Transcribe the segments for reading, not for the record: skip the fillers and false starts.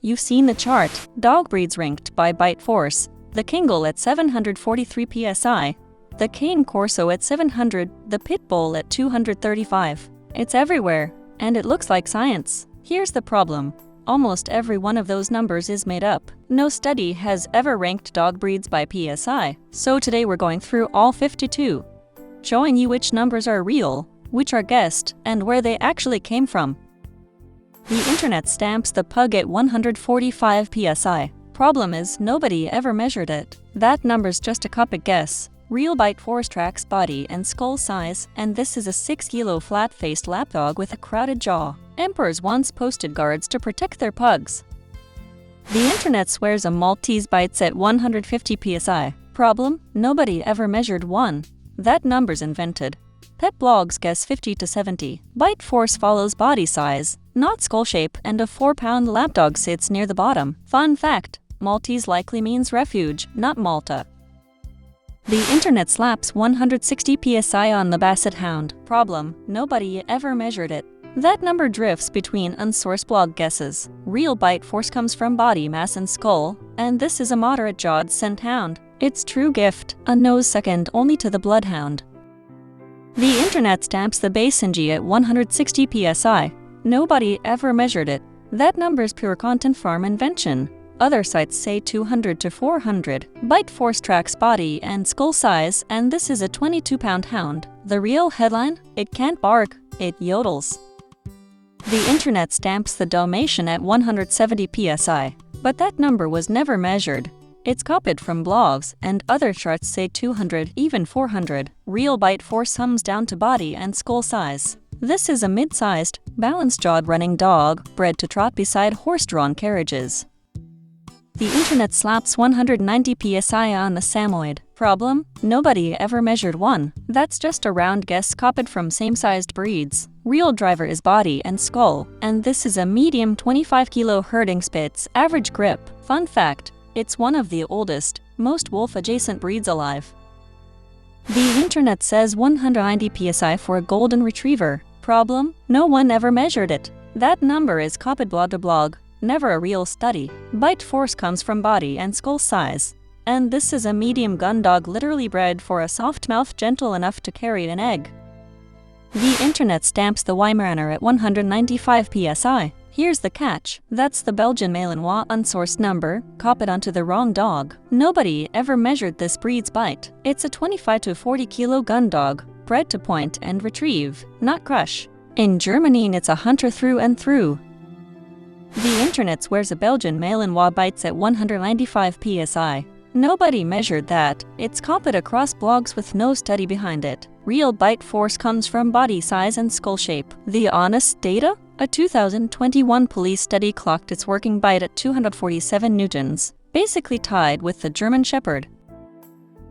You've seen the chart. Dog breeds ranked by bite force. The Kangal at 743 PSI. The Cane Corso at 700. The Pit Bull at 235. It's everywhere, and it looks like science. Here's the problem. Almost every one of those numbers is made up. No study has ever ranked dog breeds by PSI. So today we're going through all 52, showing you which numbers are real, which are guessed, and where they actually came from. The internet stamps the pug at 145 PSI. Problem is, nobody ever measured it. That number's just a copy guess. Real bite force tracks body and skull size, and this is a 6-kilo flat-faced lapdog with a crowded jaw. Emperors once posted guards to protect their pugs. The internet swears a Maltese bites at 150 PSI. Problem? Nobody ever measured one. That number's invented. Pet blogs guess 50 to 70. Bite force follows body size, not skull shape, and a 4-pound lapdog sits near the bottom. Fun fact, Maltese likely means refuge, not Malta. The internet slaps 160 PSI on the Basset Hound. Problem, nobody ever measured it. That number drifts between unsourced blog guesses. Real bite force comes from body mass and skull, and this is a moderate-jawed scent hound. Its true gift, a nose second only to the bloodhound. The internet stamps the Basenji at 160 PSI. Nobody ever measured it. That number's pure content farm invention. Other sites say 200 to 400. Bite force tracks body and skull size, and this is a 22-pound hound. The real headline? It can't bark, it yodels. The internet stamps the Dalmatian at 170 PSI, but that number was never measured. It's copied from blogs, and other charts say 200, even 400. Real bite force sums down to body and skull size. This is a mid-sized, balanced-jawed running dog, bred to trot beside horse-drawn carriages. The internet slaps 190 PSI on the Samoyed. Problem? Nobody ever measured one. That's just a round guess copied from same-sized breeds. Real driver is body and skull, and this is a medium 25-kilo herding Spitz, average grip. Fun fact, it's one of the oldest, most wolf-adjacent breeds alive. The internet says 190 PSI for a golden retriever. Problem? No one ever measured it. That number is copied blog to blog, never a real study. Bite force comes from body and skull size, and this is a medium gun dog literally bred for a soft mouth gentle enough to carry an egg. The internet stamps the Weimaraner at 195 PSI. Here's the catch. That's the Belgian Malinois unsourced number, copied onto the wrong dog. Nobody ever measured this breed's bite. It's a 25 to 40-kilo gun dog, bred to point and retrieve, not crush. In Germany, it's a hunter through and through. The internet swears a Belgian Malinois bites at 195 PSI. Nobody measured that. It's copied across blogs with no study behind it. Real bite force comes from body size and skull shape. The honest data? A 2021 police study clocked its working bite at 247 newtons, basically tied with the German Shepherd.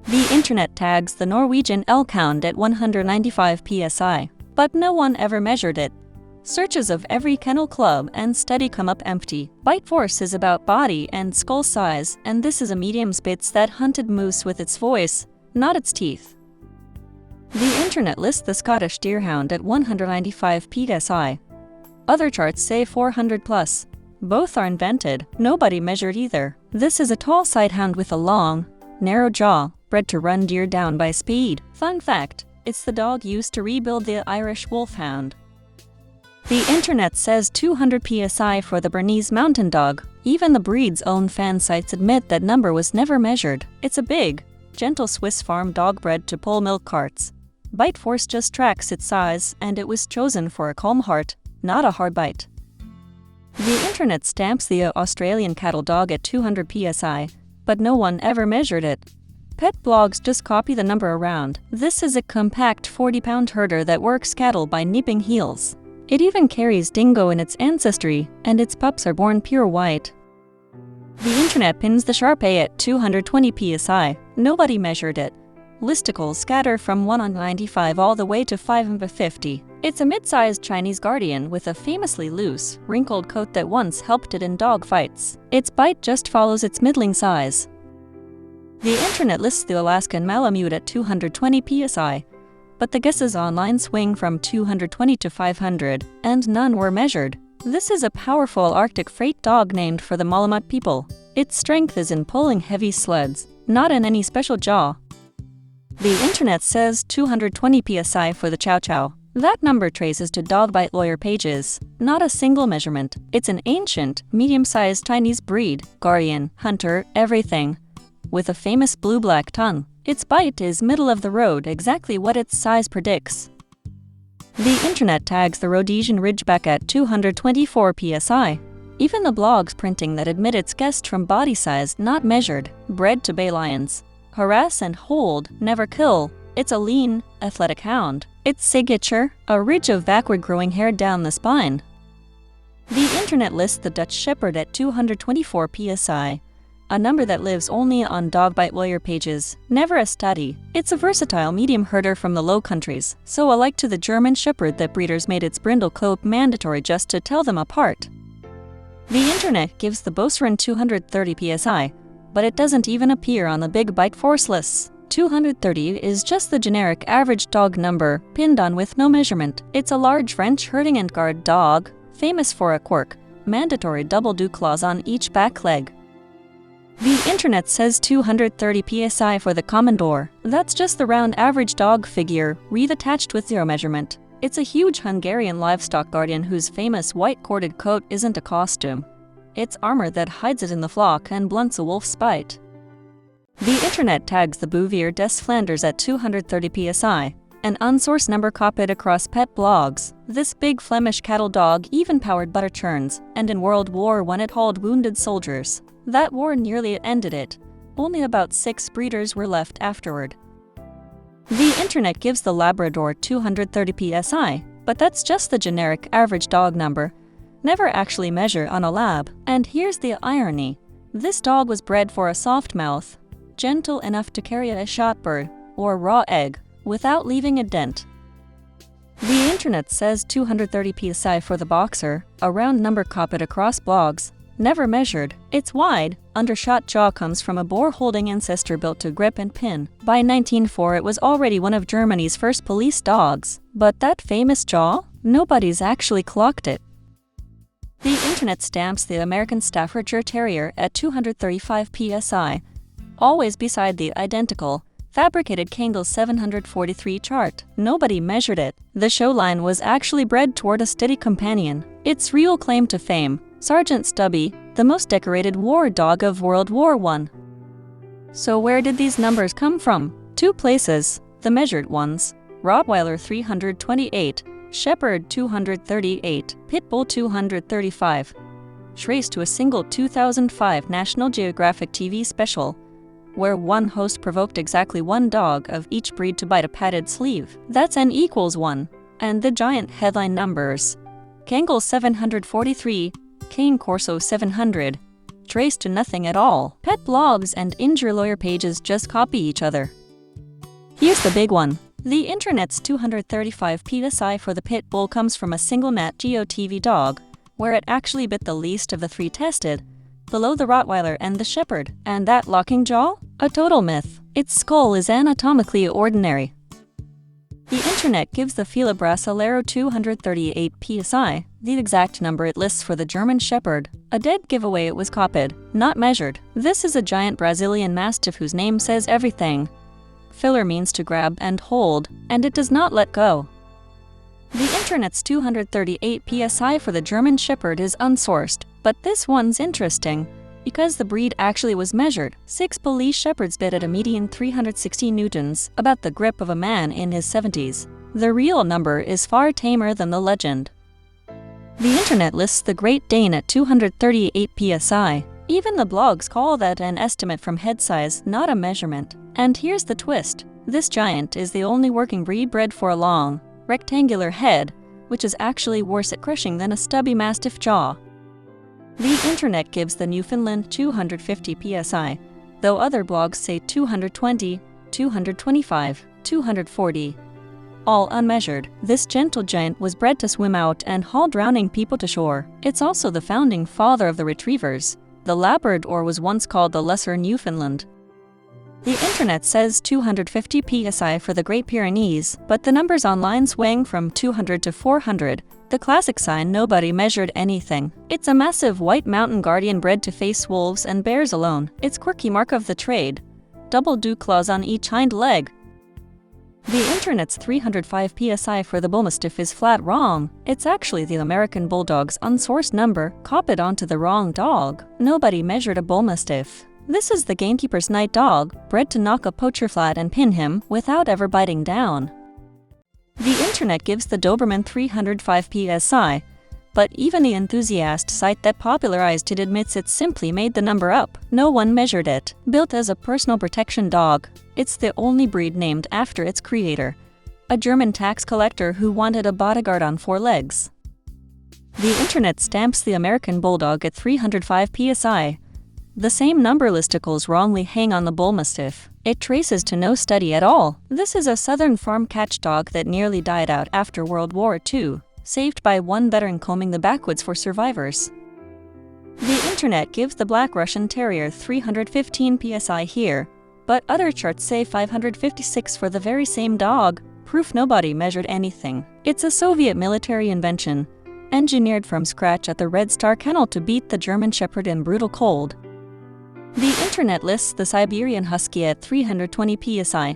The internet tags the Norwegian elk hound at 195 PSI, but no one ever measured it. Searches of every kennel club and study come up empty. Bite force is about body and skull size, and this is a medium Spitz that hunted moose with its voice, not its teeth. The internet lists the Scottish Deerhound at 195 PSI. Other charts say 400 plus. Both are invented. Nobody measured either. This is a tall sighthound with a long, narrow jaw, bred to run deer down by speed. Fun fact, it's the dog used to rebuild the Irish Wolfhound. The internet says 200 PSI for the Bernese Mountain Dog. Even the breed's own fan sites admit that number was never measured. It's a big, gentle Swiss farm dog bred to pull milk carts. Bite force just tracks its size, and it was chosen for a calm heart, not a hard bite. The internet stamps the Australian cattle dog at 200 PSI, but no one ever measured it. Pet blogs just copy the number around. This is a compact 40-pound herder that works cattle by nipping heels. It even carries dingo in its ancestry, and its pups are born pure white. The internet pins the Shar-Pei at 220 PSI. Nobody measured it. Listicles scatter from 195 all the way to 550. It's a mid-sized Chinese guardian with a famously loose, wrinkled coat that once helped it in dog fights. Its bite just follows its middling size. The internet lists the Alaskan Malamute at 220 PSI, but the guesses online swing from 220 to 500, and none were measured. This is a powerful Arctic freight dog named for the Malamut people. Its strength is in pulling heavy sleds, not in any special jaw. The internet says 220 PSI for the Chow Chow. That number traces to dog bite lawyer pages, not a single measurement. It's an ancient, medium-sized Chinese breed, guardian, hunter, everything, with a famous blue-black tongue. Its bite is middle of the road, exactly what its size predicts. The internet tags the Rhodesian Ridgeback at 224 PSI. Even the blogs printing that admit it's guessed from body size, not measured, bred to bay lions. Harass and hold, never kill. It's a lean, athletic hound. Its signature, a ridge of backward-growing hair down the spine. The internet lists the Dutch Shepherd at 224 PSI, a number that lives only on dog bite lawyer pages, never a study. It's a versatile medium herder from the Low Countries, so alike to the German Shepherd that breeders made its brindle coat mandatory just to tell them apart. The internet gives the Beauceron 230 PSI, but it doesn't even appear on the big bite force lists. 230 is just the generic average dog number, pinned on with no measurement. It's a large French herding and guard dog, famous for a quirk, mandatory double dew claws on each back leg. The internet says 230 PSI for the Commodore. That's just the round average dog figure, wreath-attached with zero measurement. It's a huge Hungarian livestock guardian whose famous white corded coat isn't a costume. It's armor that hides it in the flock and blunts a wolf's bite. The internet tags the Bouvier des Flanders at 230 PSI, an unsourced number copied across pet blogs. This big Flemish cattle dog even powered butter churns, and in World War I it hauled wounded soldiers. That war nearly ended it. Only about 6 breeders were left afterward. The internet gives the Labrador 230 PSI, but that's just the generic average dog number. Never actually measure on a lab. And here's the irony. This dog was bred for a soft mouth, gentle enough to carry a shot bird or raw egg without leaving a dent. The internet says 230 PSI for the Boxer, a round number copied across blogs, never measured. Its wide, undershot jaw comes from a boar-holding ancestor built to grip and pin. By 1904 it was already one of Germany's first police dogs. But that famous jaw? Nobody's actually clocked it. The internet stamps the American Staffordshire Terrier at 235 PSI, always beside the identical, fabricated Kangal 743 chart. Nobody measured it. The show line was actually bred toward a steady companion. Its real claim to fame, Sergeant Stubby, the most decorated war dog of World War I. So where did these numbers come from? 2 places, the measured ones. Rottweiler 328, Shepherd 238, Pitbull 235. Traced to a single 2005 National Geographic TV special, where one host provoked exactly 1 dog of each breed to bite a padded sleeve. That's N equals 1. And the giant headline numbers. Kangal 743, Cane Corso 700. Traced to nothing at all. Pet blogs and injury lawyer pages just copy each other. Here's the big one. The internet's 235 PSI for the pit bull comes from a single Nat Geo TV dog, where it actually bit the least of the 3 tested, below the Rottweiler and the Shepherd. And that locking jaw? A total myth. Its skull is anatomically ordinary. The internet gives the Fila Brasileiro 238 PSI, the exact number it lists for the German Shepherd. A dead giveaway, it was copied, not measured. This is a giant Brazilian Mastiff whose name says everything. Filler means to grab and hold, and it does not let go. The internet's 238 PSI for the German Shepherd is unsourced, but this one's interesting, because the breed actually was measured. 6 police shepherds bit at a median 360 newtons, about the grip of a man in his 70s. The real number is far tamer than the legend. The internet lists the Great Dane at 238 PSI. Even the blogs call that an estimate from head size, not a measurement. And here's the twist. This giant is the only working breed bred for a long, rectangular head, which is actually worse at crushing than a stubby Mastiff jaw. The internet gives the Newfoundland 250 PSI, though other blogs say 220, 225, 240. All unmeasured. This gentle giant was bred to swim out and haul drowning people to shore. It's also the founding father of the retrievers. The Labrador was once called the Lesser Newfoundland. The internet says 250 psi for the Great Pyrenees, but the numbers online swing from 200 to 400. The classic sign nobody measured anything. It's a massive white mountain guardian bred to face wolves and bears alone. Its quirky mark of the trade. Double dew claws on each hind leg. The internet's 305 psi for the bull mastiff is flat wrong. It's actually the American bulldog's unsourced number copied onto the wrong dog. Nobody measured a bull mastiff. This is the gamekeeper's night dog, bred to knock a poacher flat and pin him without ever biting down. The internet gives the Doberman 305 psi, but even the enthusiast site that popularized it admits it simply made the number up. No one measured it. Built as a personal protection dog, it's the only breed named after its creator, a German tax collector who wanted a bodyguard on 4 legs. The internet stamps the American bulldog at 305 psi. The same number listicles wrongly hang on the bull mastiff. It traces to no study at all. This is a southern farm catch dog that nearly died out after World War II, saved by one veteran combing the backwoods for survivors. The internet gives the Black Russian Terrier 315 psi here, but other charts say 556 for the very same dog, proof nobody measured anything. It's a Soviet military invention, engineered from scratch at the Red Star Kennel to beat the German Shepherd in brutal cold. The internet lists the Siberian Husky at 320 psi.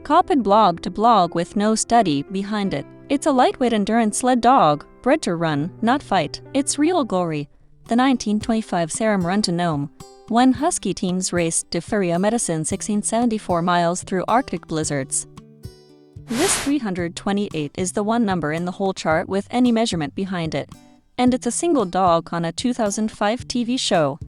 Copied blog to blog with no study behind it. It's a lightweight endurance sled dog, bred to run, not fight. It's real glory. The 1925 Sarum Run to Nome, when Husky teams raced diphtheria medicine 1674 miles through Arctic blizzards. This 328 is the one number in the whole chart with any measurement behind it, and it's a single dog on a 2005 TV show.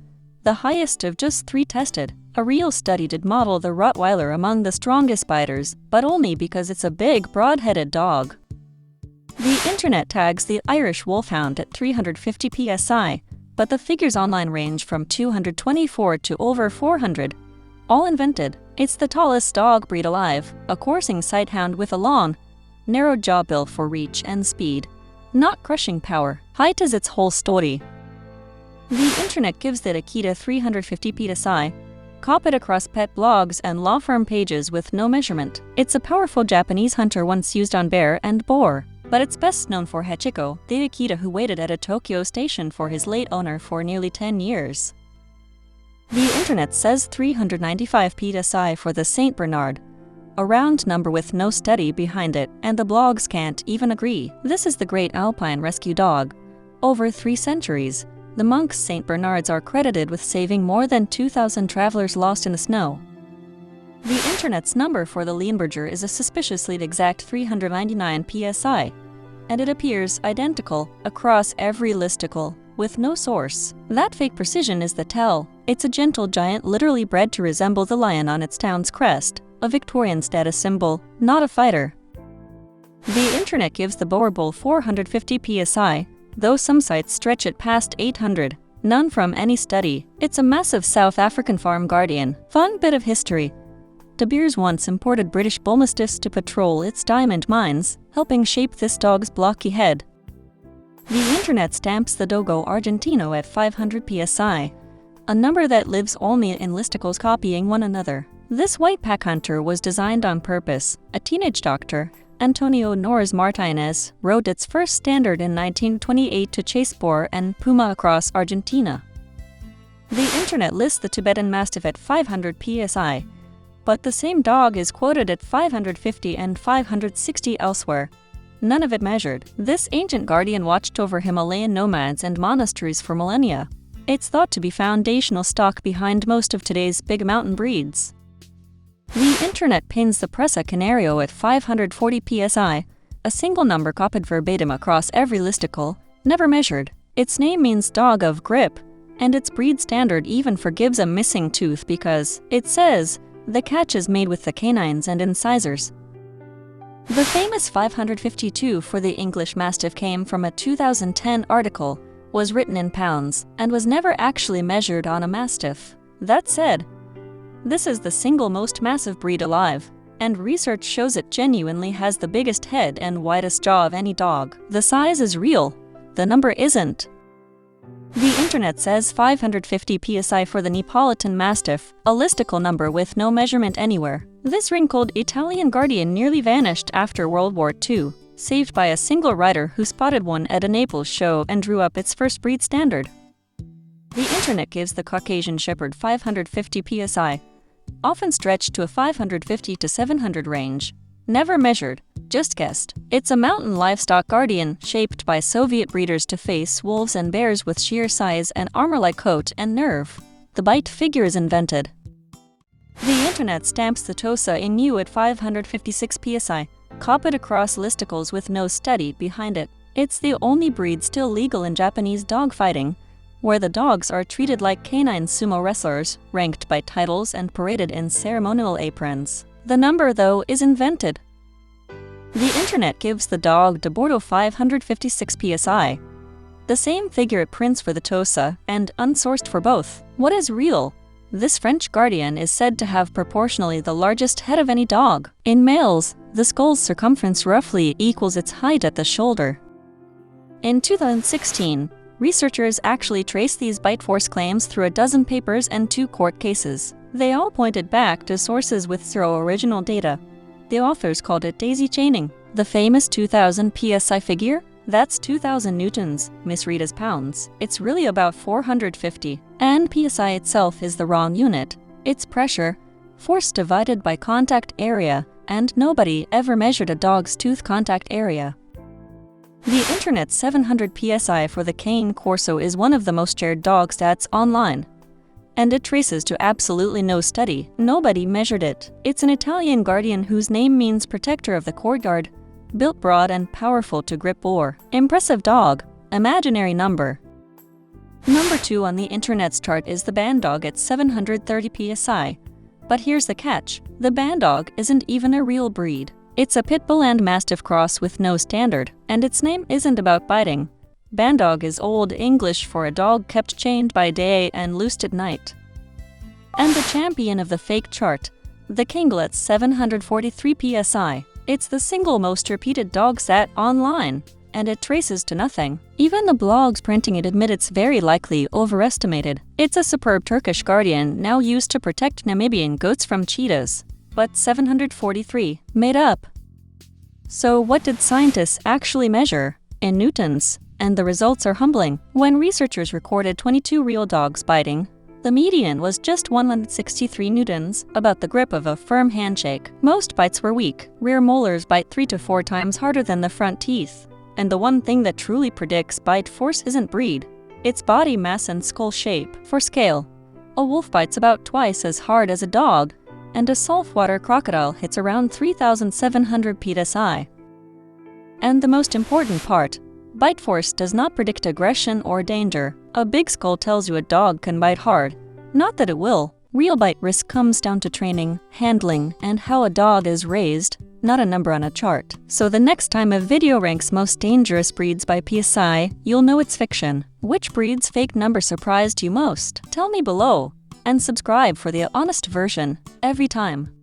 The highest of just 3 tested. A real study did model the Rottweiler among the strongest biters, but only because it's a big, broad-headed dog. The internet tags the Irish Wolfhound at 350 psi, but the figures online range from 224 to over 400. All invented. It's the tallest dog breed alive, a coursing sighthound with a long, narrow jaw built for reach and speed, not crushing power. Height is its whole story. The internet gives it Akita 350 psi, copied across pet blogs and law firm pages with no measurement. It's a powerful Japanese hunter once used on bear and boar, but it's best known for Hachiko, the Akita who waited at a Tokyo station for his late owner for nearly 10 years. The internet says 395 psi for the Saint Bernard, a round number with no study behind it, and the blogs can't even agree. This is the great alpine rescue dog. Over 3 centuries, the monks St. Bernards are credited with saving more than 2,000 travelers lost in the snow. The internet's number for the Leonberger is a suspiciously exact 399 psi, and it appears identical across every listicle, with no source. That fake precision is the tell. It's a gentle giant literally bred to resemble the lion on its town's crest, a Victorian status symbol, not a fighter. The internet gives the Boer Bull 450 psi, though some sites stretch it past 800, none from any study. It's a massive South African farm guardian. Fun bit of history. De Beers once imported British bull mastiffs to patrol its diamond mines, helping shape this dog's blocky head. The internet stamps the Dogo Argentino at 500 psi, a number that lives only in listicles copying one another. This white pack hunter was designed on purpose. A teenage doctor, Antonio Nores Martinez, wrote its first standard in 1928 to chase boar and puma across Argentina. The internet lists the Tibetan Mastiff at 500 psi, but the same dog is quoted at 550 and 560 elsewhere. None of it measured. This ancient guardian watched over Himalayan nomads and monasteries for millennia. It's thought to be foundational stock behind most of today's big mountain breeds. The internet pins the Presa Canario at 540 psi, a single number copied verbatim across every listicle, never measured. Its name means dog of grip, and its breed standard even forgives a missing tooth because, it says, the catch is made with the canines and incisors. The famous 552 for the English Mastiff came from a 2010 article, was written in pounds, and was never actually measured on a Mastiff. That said, this is the single most massive breed alive, and research shows it genuinely has the biggest head and widest jaw of any dog. The size is real, the number isn't. The internet says 550 PSI for the Neapolitan Mastiff, a listicle number with no measurement anywhere. This wrinkled Italian guardian nearly vanished after World War II, saved by a single rider who spotted one at a Naples show and drew up its first breed standard. The internet gives the Caucasian Shepherd 550 PSI, often stretched to a 550 to 700 range. Never measured, just guessed. It's a mountain livestock guardian shaped by Soviet breeders to face wolves and bears with sheer size and armor-like coat and nerve. The bite figure is invented. The internet stamps the Tosa in new at 556 PSI, copied across listicles with no study behind it. It's the only breed still legal in Japanese dog fighting, where the dogs are treated like canine sumo wrestlers, ranked by titles and paraded in ceremonial aprons. The number, though, is invented. The internet gives the dog de Bordeaux 556 PSI. The same figure it prints for the Tosa, and unsourced for both. What is real? This French guardian is said to have proportionally the largest head of any dog. In males, the skull's circumference roughly equals its height at the shoulder. In 2016, researchers actually traced these bite force claims through a dozen papers and 2 court cases. They all pointed back to sources with 0 original data. The authors called it daisy chaining. The famous 2000 PSI figure? That's 2000 newtons, misread as pounds. It's really about 450. And PSI itself is the wrong unit. It's pressure, force divided by contact area, and nobody ever measured a dog's tooth contact area. The internet's 700 PSI for the cane Corso is one of the most shared dog stats online. And it traces to absolutely no study. Nobody measured it. It's an Italian guardian whose name means protector of the courtyard, built broad and powerful to grip boar. Impressive dog, imaginary number. Number 2 on the internet's chart is the Bandog at 730 PSI. But here's the catch. The Bandog isn't even a real breed. It's a pit bull and mastiff cross with no standard, and its name isn't about biting. Bandog is Old English for a dog kept chained by day and loosed at night. And the champion of the fake chart, the Kangal at 743 PSI. It's the single most repeated dog stat online, and it traces to nothing. Even the blogs printing it admit it's very likely overestimated. It's a superb Turkish guardian now used to protect Namibian goats from cheetahs, but 743, made up. So what did scientists actually measure? In newtons? And the results are humbling. When researchers recorded 22 real dogs biting, the median was just 163 newtons, about the grip of a firm handshake. Most bites were weak. Rear molars bite 3 to 4 times harder than the front teeth. And the one thing that truly predicts bite force isn't breed. It's body mass and skull shape. For scale, a wolf bites about twice as hard as a dog, and a saltwater crocodile hits around 3,700 PSI. And the most important part, bite force does not predict aggression or danger. A big skull tells you a dog can bite hard. Not that it will. Real bite risk comes down to training, handling, and how a dog is raised, not a number on a chart. So the next time a video ranks most dangerous breeds by PSI, you'll know it's fiction. Which breed's fake number surprised you most? Tell me below. And subscribe for the honest version, every time.